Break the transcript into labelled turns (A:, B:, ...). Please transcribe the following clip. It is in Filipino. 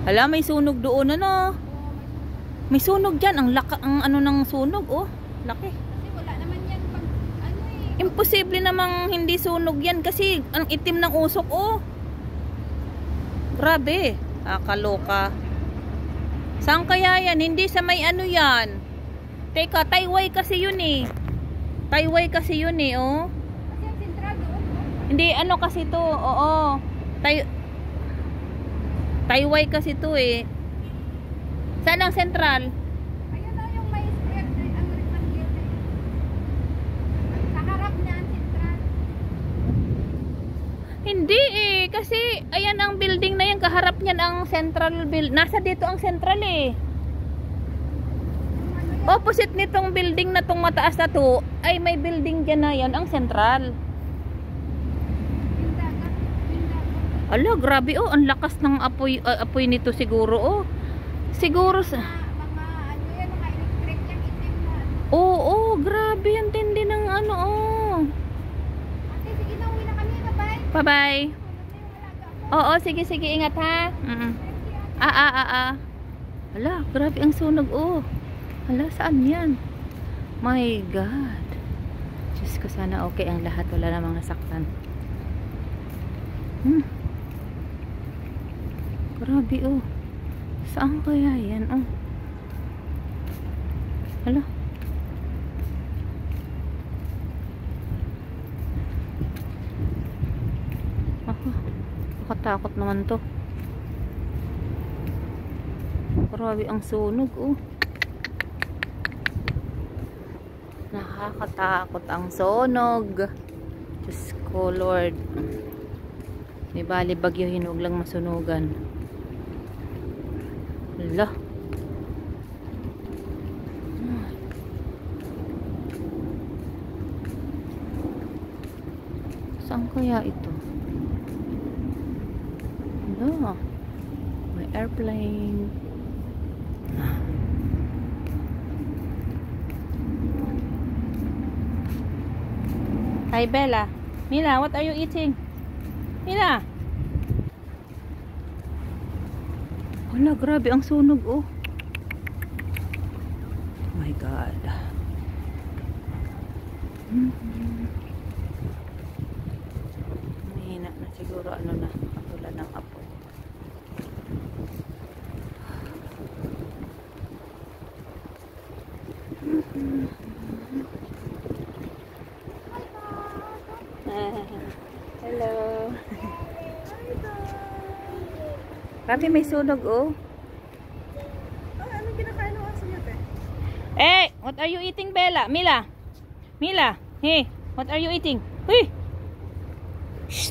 A: Hala, may sunog doon ano. May sunog dyan. Ang ano ng sunog, oh. Laki.
B: Kasi wala naman yan pag ano eh.
A: Imposible namang hindi sunog yan kasi ang itim ng usok, oh. Grabe. Kaloka. Saan kaya yan? Hindi sa may ano yan. Teka, Taiway kasi yun eh. Taiway kasi yun eh, oh.
B: Kasi ang sentral doon.
A: Hindi, ano kasi to, oo. Taiway kasi to eh. Saan ang sentral?
B: Ayun na yung may square na ang rectangle. Sa harap niya ang sentral.
A: Hindi eh, kasi ayan ang building na yan, kaharap niyan ang central building. Nasa dito ang central eh. Opposite nitong building na tong mataas na to, ay may building dyan na yan, ang central. Ala, grabe oh, ang lakas ng apoy nito siguro oh. Siguro sa...
B: Mga ano yan, mga electric yung itim na.
A: Oo, grabe ang tindi ng ano oh.
B: Ate, sige na, uwi na kami. Bye-bye.
A: Bye-bye. Oo, sige, ingat ha. Ala, grabe ang sunog oh. Ala, saan yan? My God. Diyos ko, sana okay ang lahat. Wala namang nasaktan. Grabe oh. Saan kaya yan oh? Hala. Nakatakot naman to. Grabe ang sunog oh. Nakakatakot ang sunog. Diyos ko Lord. May bali bagyohin, huwag lang masunugan. Hala. Saan kaya ito? Hala. May airplane. Hi Bella. Mila, what are you eating? Mila. Wala, grabe ang sunog oh. Oh my God. Mahina na siguro ano na, katulad ng apoy. Hello. Grabe may sunog oh.
B: Anong kinakain mo sa niyo, te?
A: Eh, what are you eating, Bella? Mila. Mila. Hey, what are you eating? Hey. Shh.